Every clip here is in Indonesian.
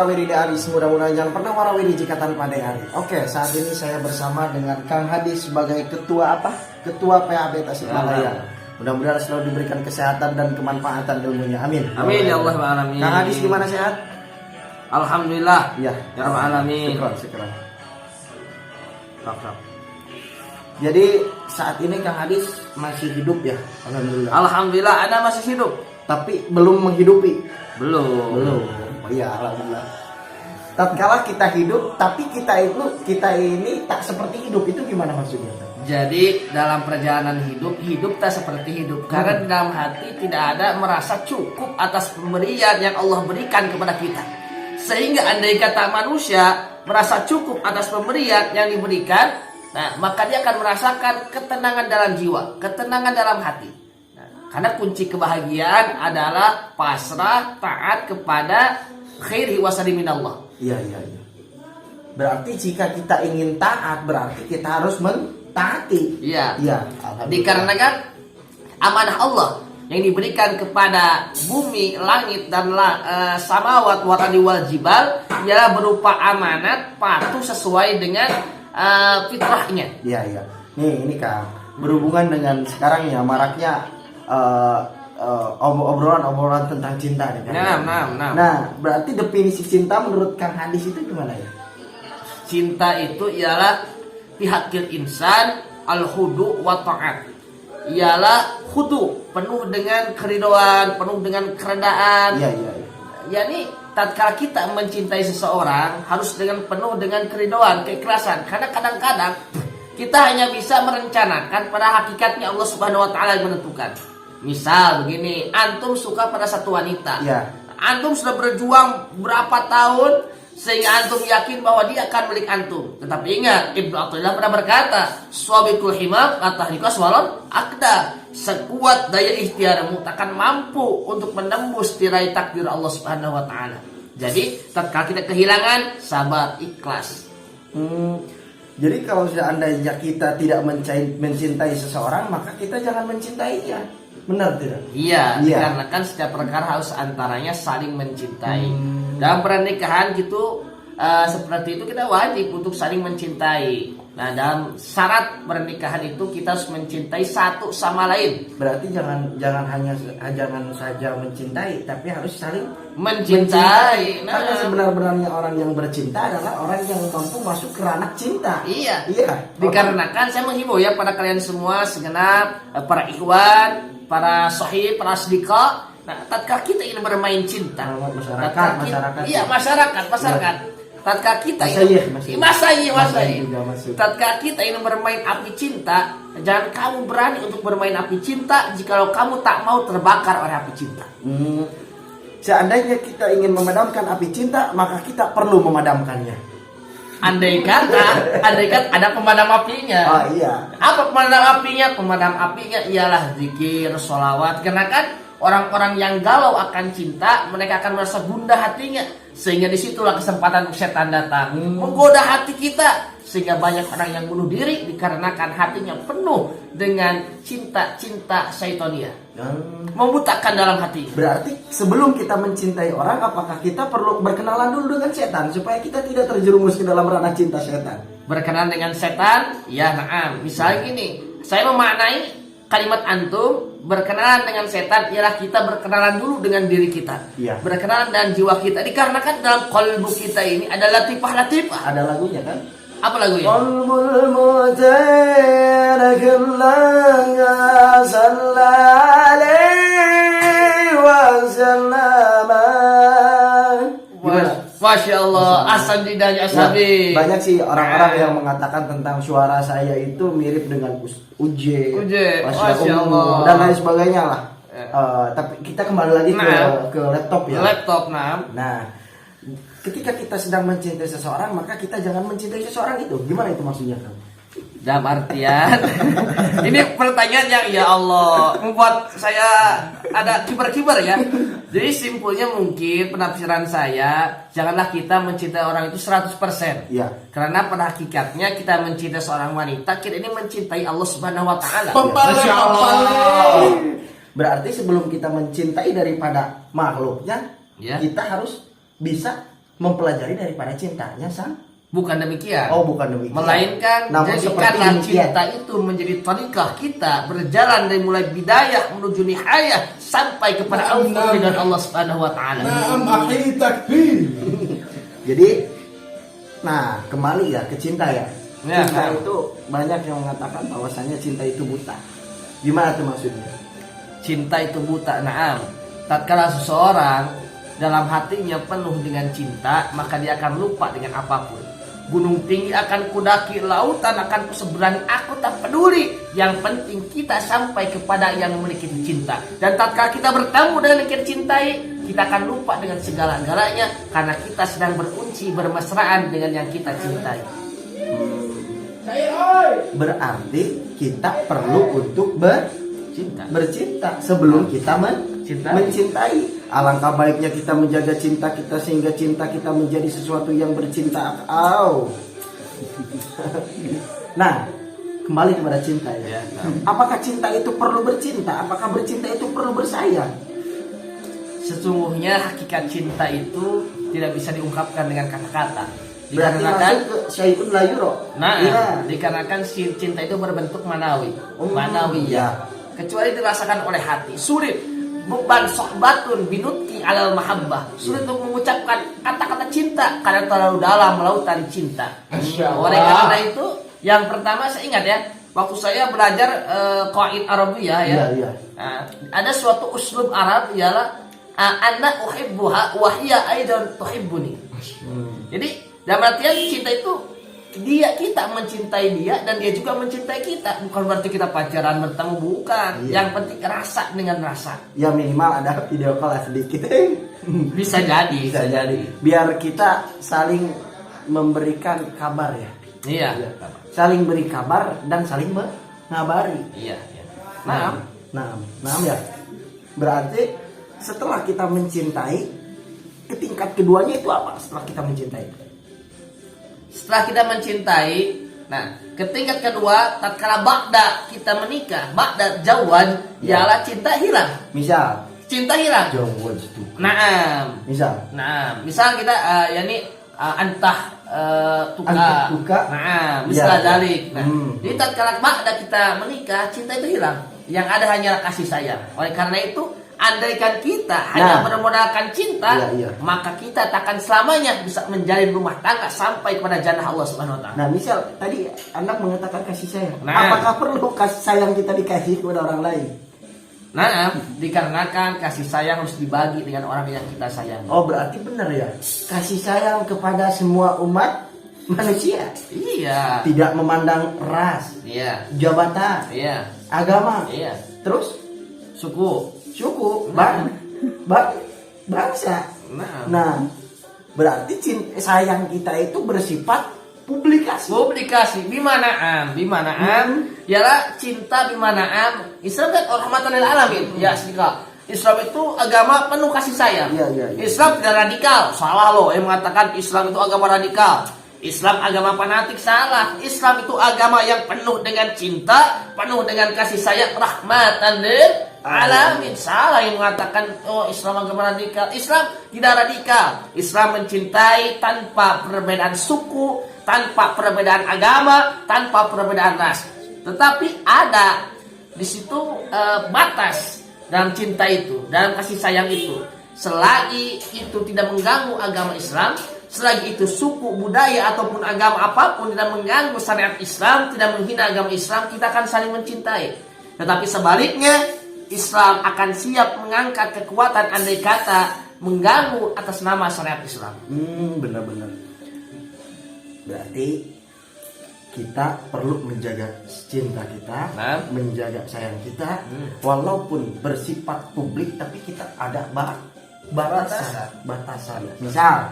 warawiri di Aris, mudah-mudahan jangan pernah warawiri jika tanpa hari. Oke, saat ini saya bersama dengan Kang Hadi sebagai ketua apa? Ketua PAB Tasikmalaya. Mudah-mudahan selalu diberikan kesehatan dan kemanfaatan ilmunya. Amin. Amin ya Allah alamin. Kang Hadi gimana, sehat? Alhamdulillah. Ya, Ya Rabbal alamin. Syukran. Rap. Jadi saat ini Kang Hadis masih hidup ya, alhamdulillah. Alhamdulillah Anda masih hidup. Tapi belum menghidupi. Belum. Oh iya, alhamdulillah. Tatkala kita hidup, tapi kita ini tak seperti hidup, itu gimana maksudnya? Jadi dalam perjalanan hidup tak seperti hidup. Karena di dalam hati tidak ada merasa cukup atas pemberian yang Allah berikan kepada kita. Sehingga andai kata manusia merasa cukup atas pemberian yang diberikan, nah maka dia akan merasakan ketenangan dalam jiwa, ketenangan dalam hati. Nah, karena kunci kebahagiaan adalah pasrah taat kepada khairi wasari minallah. Iya. Berarti jika kita ingin taat, berarti kita harus mentaati. Iya. Alhamdulillah. Dikarenakan amanah Allah yang diberikan kepada bumi, langit dan samawat waradi wal jibal ialah berupa amanat patuh sesuai dengan fitrahnya. Iya. Nih ini Kang, berhubungan dengan sekarang ya maraknya obrolan tentang cinta nih, Kang. Nah, berarti definisi cinta menurut Kang Hadis itu gimana ya? Cinta itu ialah pihakil insan al-hudu wa ta'at. Ialah khudu, penuh dengan keridoan, penuh dengan keredaan. Iya. Yani tatkala kita mencintai seseorang harus dengan penuh dengan keridoan, keikhlasan. Karena kadang-kadang kita hanya bisa merencanakan, pada hakikatnya Allah Subhanahu wa taala yang menentukan. Misal begini, antum suka pada satu wanita. Iya. Antum sudah berjuang berapa tahun sehingga antum yakin bahwa dia akan milik antum. Tetapi ingat, Ibnu Athaillah pernah berkata, "Suwabikul himam atahriqa swalon akda." Sekuat daya ikhtiarmu takkan mampu untuk menembus tirai takdir Allah Subhanahu wa taala. Jadi, tatkala kita kehilangan, sabar, ikhlas. Jadi kalau seandainya kita tidak mencintai seseorang, maka kita jangan mencintainya. Benar tidak? Iya, dikarenakan setiap perkara harus antaranya saling mencintai. Dalam pernikahan gitu seperti itu kita wajib untuk saling mencintai. Nah, dalam syarat pernikahan itu kita harus mencintai satu sama lain. Berarti jangan saja mencintai, tapi harus saling mencintai. Nah, karena sebenarnya orang yang bercinta adalah orang yang mampu masuk ke ranah cinta. Iya. Okay. Dikarenakan saya menghimbau ya pada kalian semua segenap para ikhwan, para sahib, para sedekah. Nah, tatkala kita ingin bermain cinta, masyarakat. Iya, masyarakat. Tatkala kita tatkala kita ingin bermain api cinta, jangan kamu berani untuk bermain api cinta jikalau kamu tak mau terbakar oleh api cinta. Seandainya kita ingin memadamkan api cinta, maka kita perlu memadamkannya. Andai kata ada pemadam apinya. Oh iya. Apa pemadam apinya? Pemadam apinya ialah zikir, sholawat. Karena kan orang-orang yang galau akan cinta, mereka akan merasa gundah hatinya. Sehingga disitulah kesempatan setan datang menggoda hati kita, sehingga banyak orang yang bunuh diri dikarenakan hatinya penuh dengan cinta syaitonia, membutakan dalam hati. Berarti sebelum kita mencintai orang, apakah kita perlu berkenalan dulu dengan setan supaya kita tidak terjerumus ke dalam ranah cinta setan? Berkenalan dengan setan, ya na'am. Misalnya gini, saya memaknai kalimat antum berkenalan dengan setan ialah kita berkenalan dulu dengan diri kita. Iya. Berkenalan dengan jiwa kita. Dikarenakan dalam qalbu kita ini ada latifah. Ada lagunya kan? Apa lagunya? Qalbul mutarakallaha sallallahu wa sallama. Masya Allah, asal didanya asabi. Banyak sih orang-orang yang mengatakan tentang suara saya itu mirip dengan Uje, Masya Allah, dan lain sebagainya lah. Tapi kita kembali lagi ke laptop ya. Nah, ketika kita sedang mencintai seseorang, maka kita jangan mencintai seseorang itu. Gimana itu maksudnya, Kang? Dalam artian ini pertanyaan yang ya Allah membuat saya ada kibar-kibar ya. Jadi simpulnya mungkin penafsiran saya, janganlah kita mencintai orang itu 100%. Iya. Karena pada hakikatnya kita mencintai seorang wanita, kita ini mencintai Allah Subhanahu wa taala. Masya Allah. Berarti sebelum kita mencintai daripada makhluknya, kita harus bisa mempelajari daripada cintanya sang. Bukan demikian. Oh, bukan demikian. Melainkan Namun jadikanlah seperti demikian. cinta itu menjadi tarikah kita berjalan dari mulai bidayah menuju nihayah sampai kepada Allah dengan Allah Subhanahu wa taala. Naam akhi takbir. Jadi, nah kembali ya ke cinta ya. Ya, Cinta nah. itu banyak yang mengatakan bahwasannya cinta itu buta. Gimana tuh maksudnya? Cinta itu buta, naam. Tatkala seseorang dalam hatinya penuh dengan cinta, maka dia akan lupa dengan apapun. Gunung tinggi akan kudaki, lautan akan kuseberangi, aku tak peduli. Yang penting kita sampai kepada yang memiliki cinta. Dan tatkala kita bertemu dengan yang kita cintai, kita akan lupa dengan segala-galanya karena kita sedang berunci, bermesraan dengan yang kita cintai. Berarti kita perlu untuk bercinta sebelum kita mencintai. Alangkah baiknya kita menjaga cinta kita sehingga cinta kita menjadi sesuatu yang bercinta. Nah, kembali kepada cinta ya. Apakah cinta itu perlu bercinta? Apakah bercinta itu perlu bersayang? Sesungguhnya hakikat cinta itu tidak bisa diungkapkan dengan kata-kata. Berarti Dikarenakan masuk ke syai'un la yura. Iya. dikarenakan si cinta itu berbentuk manawi, Iya. ya. Kecuali dirasakan oleh hati. Sulit beban sohbatun binuti alal mahabbah. Sulit untuk mengucapkan kata-kata cinta karena terlalu dalam lautan cinta. Oleh karena itu, yang pertama saya ingat ya, waktu saya belajar qaid Arabiyah ya. Iya. Nah, ada suatu uslub Arab ialah ana uhibbuha wa hiya aidan tuhibbuni. Jadi dalam artian cinta itu kita mencintai dia dan dia juga mencintai kita. Bukan berarti kita pacaran bertemu, bukan. Iya. Yang penting rasa dengan rasa. Ya minimal ada video call lah sedikit. Bisa jadi, Bisa jadi. Biar kita saling memberikan kabar ya. Iya. Saling beri kabar dan saling mengabari. Iya. Nah, Nah ya. Berarti setelah kita mencintai, ke tingkat keduanya itu apa? Setelah kita mencintai. setelah kita mencintai, nah, ke tingkat kedua, tatkala ba'da kita menikah, ba'da jawad, ialah cinta hilang. Misal, Cinta hilang. jawab itu. Naam. Misal, Misal kita antah tuka. Antah tuka. Nah, misal Ya. dalik. Nah, jadi tatkala ba'da kita menikah, cinta itu hilang. Yang ada hanya kasih sayang. Oleh karena itu, andaikan kita hanya bermodalkan cinta, maka kita takkan selamanya bisa menjalin rumah tangga sampai kepada jannah Allah Subhanahu wa taala. nah misal tadi Anda mengatakan kasih sayang. Nah. Apakah perlu kasih sayang kita dikasih kepada orang lain? Nah, dikarenakan kasih sayang harus dibagi dengan orang yang kita sayangi. Oh, berarti benar ya. Kasih sayang kepada semua umat manusia. Iya. Tidak memandang ras, Iya. jabatan, Iya. agama, Iya. terus Suku. bangsa. Nah. Nah, berarti sayang kita itu bersifat publikasi. Bimana'am ialah cinta bimana'am. Islam kan rahmatan lil alamin. Ya, sedikit. Islam itu agama penuh kasih sayang. Iya. Islam tidak radikal. Salah loh yang mengatakan Islam itu agama radikal. Islam agama fanatik, salah. Islam itu agama yang penuh dengan cinta, penuh dengan kasih sayang, rahmatan lil alamin. Salah yang mengatakan Islam agama radikal. Islam tidak radikal. Islam mencintai tanpa perbedaan suku, tanpa perbedaan agama, tanpa perbedaan ras. Tetapi ada di situ batas dalam cinta itu, dalam kasih sayang itu. Selagi itu tidak mengganggu agama Islam, selagi itu suku, budaya ataupun agama apapun tidak mengganggu syariat Islam, tidak menghina agama Islam, kita akan saling mencintai. Tetapi sebaliknya, Islam akan siap mengangkat kekuatan andai kata mengganggu atas nama syariat Islam. Benar-benar. Berarti kita perlu menjaga cinta kita, menjaga sayang kita, walaupun bersifat publik, tapi kita ada batasan. Misal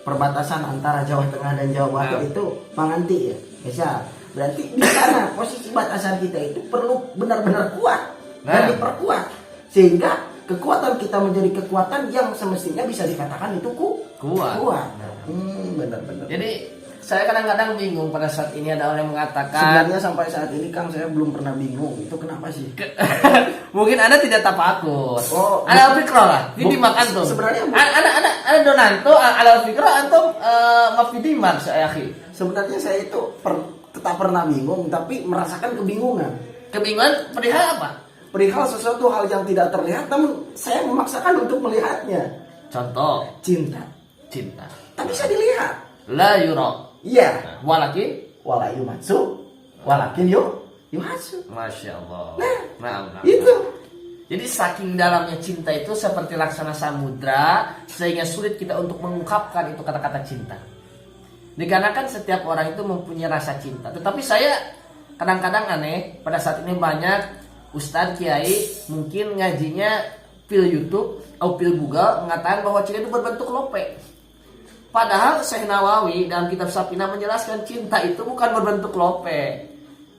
perbatasan antara Jawa Tengah dan Jawa Barat itu Manganti ya. Misal, berarti di sana posisi batasan kita itu perlu benar-benar kuat dan diperkuat sehingga kekuatan kita menjadi kekuatan yang semestinya bisa dikatakan itu kuat. Benar-benar. Jadi Saya kadang-kadang bingung pada saat ini ada orang yang mengatakan Sebenarnya sampai saat ini Kang saya belum pernah bingung. Itu kenapa sih? mungkin Anda tidak tafakur. Oh, Ada fikro lah, didimak antum. Sebenarnya ada donanto, ada fikro antum mafidimak saya akhi. Sebenarnya saya itu tetap pernah bingung, tapi merasakan kebingungan. Kebingungan perihal apa? Perihal sesuatu hal yang tidak terlihat, namun saya memaksakan untuk melihatnya. Contoh, Cinta. cinta. Tak bisa dilihat. La yura. Iya. Walakin, Wala yumatsu, walakin yuhatsu. masya Allah. Nah. Itu. Jadi saking dalamnya cinta itu seperti laksana samudra, sehingga sulit kita untuk mengungkapkan itu kata-kata cinta. Dikarenakan setiap orang itu mempunyai rasa cinta. Tetapi saya kadang-kadang aneh, pada saat ini banyak ustadz kiai mungkin ngajinya pil YouTube atau pil Google mengatakan bahwa cinta itu berbentuk lope. Padahal Syekh Nawawi dalam kitab Safina menjelaskan cinta itu bukan berbentuk lope,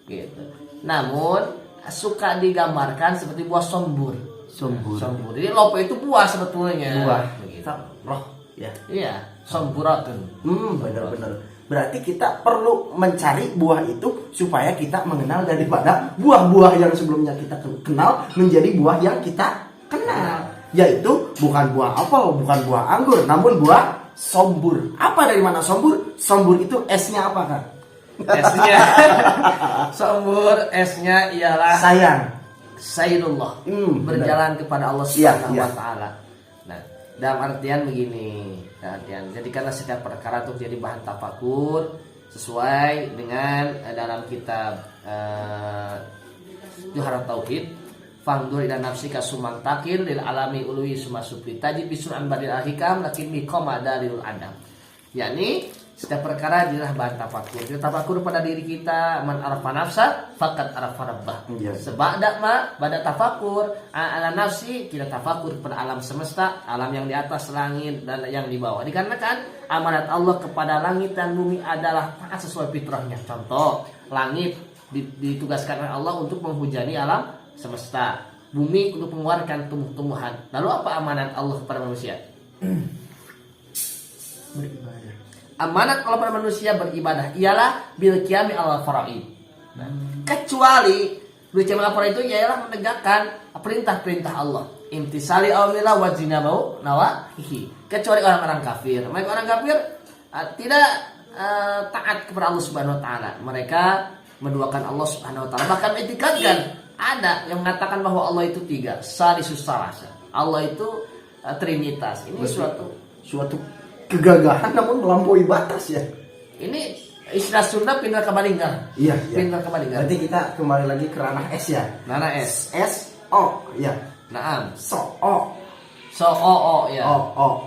gitu. Namun suka digambarkan seperti buah sombur. Sombur. Jadi lope itu buah sebetulnya. Buah. Begitu. Roh. Ya. Iya, somburatun. Benar-benar. Berarti kita perlu mencari buah itu supaya kita mengenal daripada buah-buah yang sebelumnya kita kenal menjadi buah yang kita kenal. Yaitu bukan buah apel, bukan buah anggur, namun buah sombur. Apa dari mana sombur? Sombur itu esnya apa kan? Esnya sombur, esnya ialah Sayang. sayyidullah, berjalan kepada Allah Iya, Subhanahu iya. wa taala. Nah, dalam artian begini, jadikanlah setiap perkara untuk jadi bahan tafakur sesuai dengan dalam kitab Juharat Tauhid. Fangdur ila nafsika sumang takir lil alami ului sumasupri tajib bisun an badil al-hikam lakin biqoma dalil adam. Yakni setiap perkara adalah bahan tafakur. Kita tafakur pada diri kita, man arafa nafsa faqad arafa rabbah. Yes. Sebab pada tafakur ala nafsi, kita tafakur kepada alam semesta, alam yang di atas langit dan yang di bawah. Dikarenakan amanat Allah kepada langit dan bumi adalah taat sesuai fitrahnya. Contoh, langit ditugaskan oleh Allah untuk menghujani alam semesta, bumi untuk mengeluarkan tumbuh-tumbuhan. Lalu apa amanat Allah kepada manusia? Beribadah. Amanat Allah pada manusia beribadah ialah bil qiyami ala faraid. Nah, kecuali bil qiyami ala faraid itu ialah menegakkan perintah-perintah Allah. Imtisali awamillah wa jinabau nawahihi. Kecuali orang-orang kafir. Mereka orang kafir tidak taat kepada Allah Subhanahu wa taala. Mereka menduakan Allah Subhanahu wa taala. Bahkan etikatkan ada yang mengatakan bahwa Allah itu tiga, salisus salasa. Allah itu trinitas. Ini suatu kegagahan namun melampaui batas ya. Ini istilah Sunda pindah ke Balinggar. Iya. Pindah ke Balinggar. Berarti kita kembali lagi ke ranah S ya. Nana S. O ya. Naam. O. So o ya.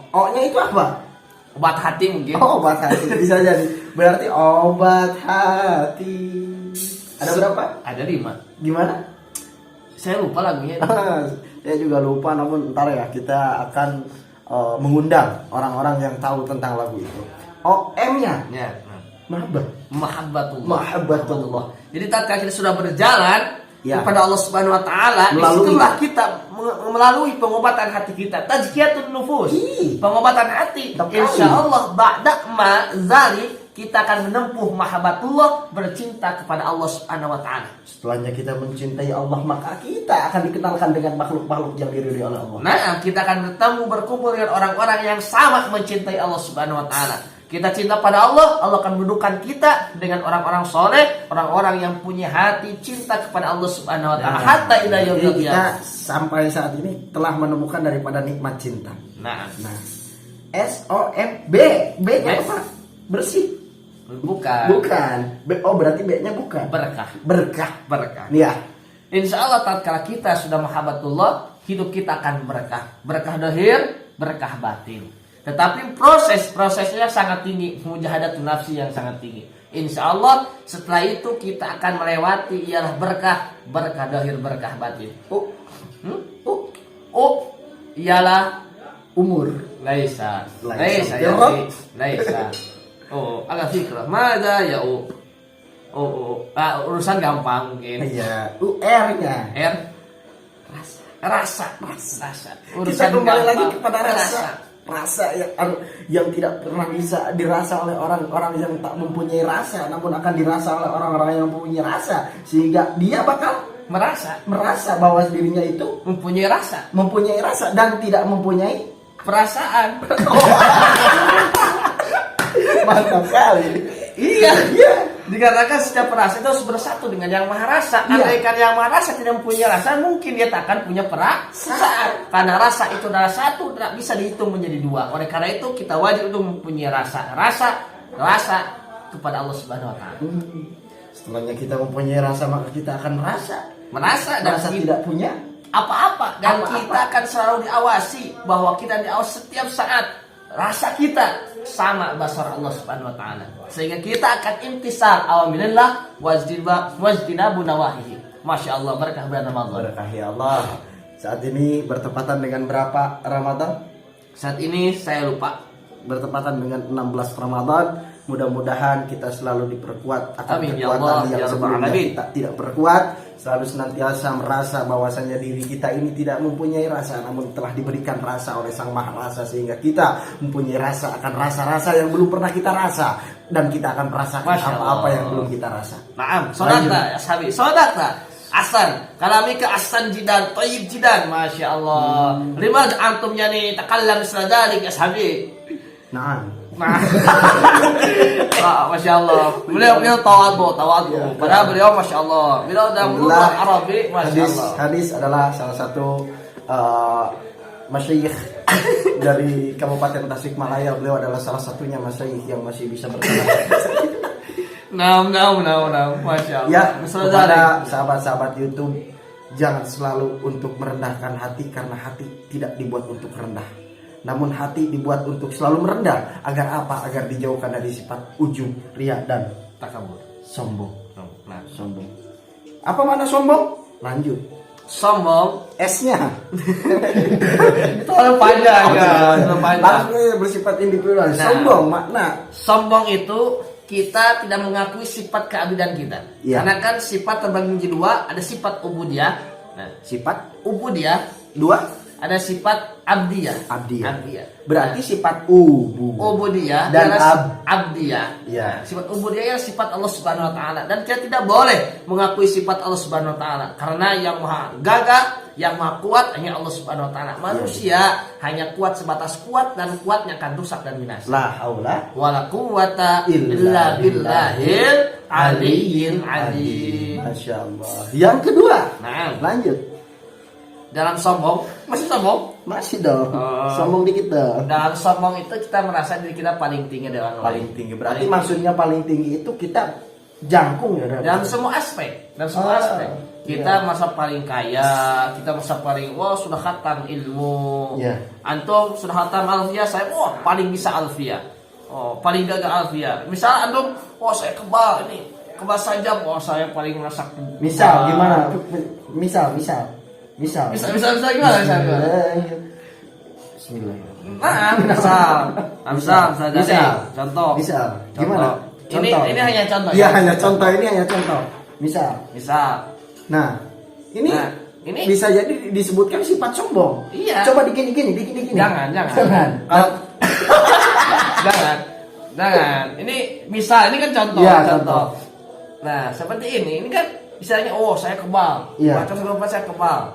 O-nya itu apa? Obat hati mungkin. Oh, obat hati. Bisa jadi. Berarti obat hati. Ada berapa? Ada 5. Gimana? Saya lupa lagunya. Saya juga lupa, namun ntar ya kita akan mengundang orang-orang yang tahu tentang lagu itu. M-nya Ya. Mahabbatullah. Jadi tatkala kita sudah berjalan Ya. kepada Allah Subhanahu wa taala, disitulah kita melalui pengobatan hati kita, tazkiyatun nufus. Pengobatan hati. Insyaallah ba'da ma zali kita akan menempuh mahabbatullah, bercinta kepada Allah Subhanahu wa taala. Setelahnya kita mencintai Allah, maka kita akan dikenalkan dengan makhluk-makhluk yang diridhoi oleh Allah. Nah, kita akan bertemu berkumpul dengan orang-orang yang sama mencintai Allah Subhanahu wa taala. Kita cinta pada Allah, Allah akan mendudukan kita dengan orang-orang soleh, orang-orang yang punya hati cinta kepada Allah Subhanahu wa taala. Hatta ila yaumil Jadi kita qiyamah. sampai saat ini telah menemukan daripada nikmat cinta. Nah, S-O-M-B. B-nya Yes. apa? Bersih. bukan Berarti B-nya bukan. berkah. Ya. Insya Allah tatkala kita sudah mahabbatullah, hidup kita akan berkah. Berkah zahir, berkah batin. Tetapi prosesnya sangat tinggi, mujahadatun nafsi yang sangat tinggi. Insya Allah setelah itu kita akan melewati ialah berkah zahir, berkah batin. Ialah Umur. laisa Ya, ya laisa. Agak fikra. Mada ya urusan gampang mungkin. Iya. R-nya. R rasa. Kita kembali lagi kepada rasa. rasa yang tidak pernah bisa dirasa oleh orang-orang yang tak mempunyai rasa, namun akan dirasa oleh orang-orang yang mempunyai rasa, sehingga dia bakal merasa bahwa dirinya itu mempunyai rasa dan tidak mempunyai perasaan. mantap kali. Iya. Dikarenakan setiap rasa itu harus bersatu dengan yang maha rasa. Andaikan yang maha rasa tidak mempunyai rasa, mungkin dia tak akan punya perasaan. Karena rasa itu adalah satu, tidak bisa dihitung menjadi dua. Oleh karena itu kita wajib untuk mempunyai rasa kepada Allah Subhanahu Wa Taala. Setelahnya kita mempunyai rasa, maka kita akan Merasa dan kita tidak punya apa-apa, dan kita akan selalu diawasi bahwa kita diawasi setiap saat. Rasa kita sama basar Allah Subhanahu Wa Taala, sehingga kita akan imtisal awamirillah wajtinabu nawahihi. Masya Allah, berkah bulan Ramadan. Berkah ya Allah. Saat ini bertepatan dengan berapa Ramadan? Saat ini saya lupa. Bertepatan dengan 16 Ramadan. Mudah-mudahan kita selalu diperkuat akan Amin, ya kekuatan Allah, yang ya Rabbal sebelumnya Alamin. kita tidak berkuat, selalu senantiasa merasa bahwasanya diri kita ini tidak mempunyai rasa, namun telah diberikan rasa oleh Sang Maha Rasa, sehingga kita mempunyai rasa akan rasa-rasa yang belum pernah kita rasa, dan kita akan merasakan Masya apa-apa Allah. yang belum kita rasa. Naam, sodakta ya sahabi, sodakta. Asan, kalamika asan jidan, tayyib jidan, masya Allah. Limad antum yani takallam isladalik ya sahabi. Nah, Masya Allah. Beliau tawadu. Padahal beliau Masya Allah. Beliau dalam lughah Arabi, Masya Allah. Hadis adalah salah satu masyayikh dari Kabupaten Tasikmalaya. Beliau adalah salah satunya masyayikh yang masih bisa berkata. Naam. Masya Allah. Ya, Saudara. kepada sahabat-sahabat YouTube, jangan selalu untuk merendahkan hati, karena hati tidak dibuat untuk rendah. Namun hati dibuat untuk selalu merendah. Agar apa? Agar dijauhkan dari sifat ujub, riya, dan Takabur. sombong. Nah, Sombong. Apa makna sombong? Lanjut. sombong S-nya. itu panjang ya. Langsung bersifat individual. Nah. Sombong makna. Sombong itu kita tidak mengakui sifat keabidan kita. Iya. Karena kan sifat terbagi menjadi dua, ada sifat ubudiyah. Nah, Sifat ubudiyah, dua, ada sifat abdiyah. abdiyah. Berarti sifat ubu. Ubudiyah Dan adalah abdiyah. Ya. Sifat ubudiyah adalah sifat Allah Subhanahu Wa Taala, dan kita tidak boleh mengakui sifat Allah Subhanahu Wa Taala, karena yang maha gagah, yang maha kuat hanya Allah Subhanahu Wa Taala. Manusia hanya kuat sebatas kuat, dan kuatnya akan rusak dan binasa. La haula Wala quwwata illa billahil aliyyil azim. Masya Allah. Yang kedua, Nah, lanjut. dalam sombong, masih sombong. Masih dong. Oh. Sombong dikit dong. Dalam sombong itu kita merasa diri kita paling tinggi dari orang Paling lain. tinggi. Berarti Paling maksudnya paling tinggi itu kita jangkung ya. dalam semua aspek, kita iya. merasa paling kaya, kita merasa paling sudah khatam ilmu. Iya. Antum sudah khatam alfiyah, saya paling bisa alfiyah. Paling gagah alfiyah. Misal antum, saya kebal saja, saya paling merasa kebal. Misal gimana? Misal. Bisa gimana? Bismillah. Misal jadi contoh. Misal. Gimana? Contoh. Ini hanya contoh. Iya, hanya contoh. Ini hanya contoh. Misal. Nah, ini bisa jadi disebutkan sifat sombong. Iya. Coba dikini. Jangan. Kalau Jangan. Ini misal, ini kan contoh. Iya, contoh. Nah, seperti ini kan misalnya, saya kebal. Iya. Macam saya kebal.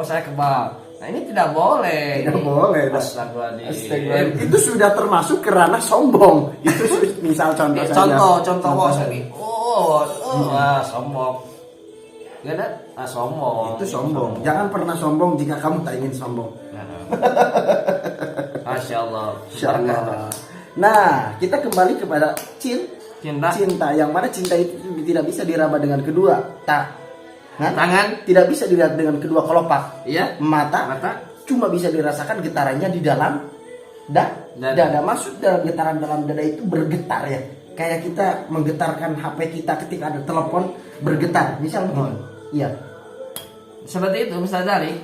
Saya kebal. Nah, ini tidak boleh. Tidak boleh. Astagfirullahaladzim. Itu sudah termasuk ke ranah sombong. Itu misal contoh saja. Contoh ini. Sombong. Ya kan? Sombong. Itu sombong. Jangan pernah sombong jika kamu tak ingin sombong. Masya Allah. Insya Allah. Nah, kita kembali kepada cinta. Yang mana cinta itu tidak bisa diraba dengan kedua tangan, tidak bisa dilihat dengan kedua kelopak. Iya. Mata cuma bisa dirasakan getarannya di dalam dada. Maksud dalam getaran dalam dada itu bergetar ya. Kayak kita menggetarkan HP kita ketika ada telepon bergetar. Misal begini. Iya. Seperti itu, sadari.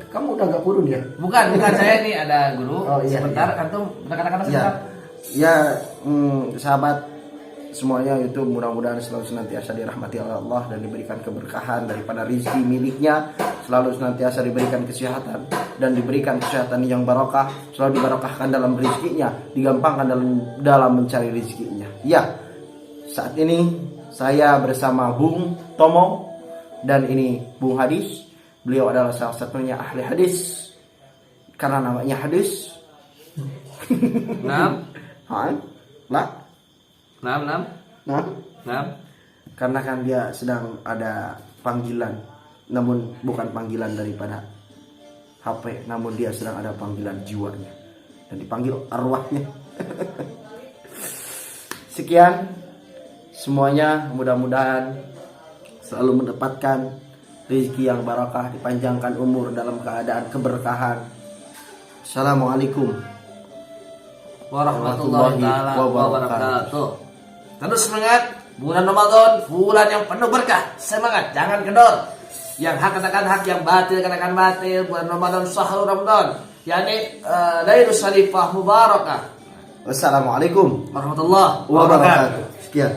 Kamu udah gak kurun ya? Bukan saya ini ada guru. Oh, iya, Sebentar, iya. antum kata-kata Ya, sebentar. ya sahabat semuanya itu mudah-mudahan selalu senantiasa dirahmati oleh Allah dan diberikan keberkahan daripada rezeki miliknya, selalu senantiasa diberikan kesehatan dan diberikan kesehatan yang barokah, selalu dibarokahkan dalam rezekinya, digampangkan dalam mencari rezekinya. Ya, saat ini saya bersama Bung Tomo dan ini Bung Hadis. Beliau adalah salah satunya ahli hadis karena namanya hadis. Nam, Lah, nam. karena kan dia sedang ada panggilan, namun bukan panggilan daripada HP, namun dia sedang ada panggilan jiwanya dan dipanggil arwahnya. Sekian semuanya, mudah-mudahan selalu mendapatkan rezeki yang barakah, dipanjangkan umur dalam keadaan keberkahan. Assalamualaikum Warahmatullahi taala wabarakatuh. Terus semangat, bulan Ramadan, bulan yang penuh berkah. Semangat, jangan kendor. Yang hak katakan hak, yang batil katakan batil. Bulan Ramadan, syahrul Ramadan, yakni Lailatul Syarifah Mubarakah. Wassalamualaikum Warahmatullahi wabarakatuh. Sekian.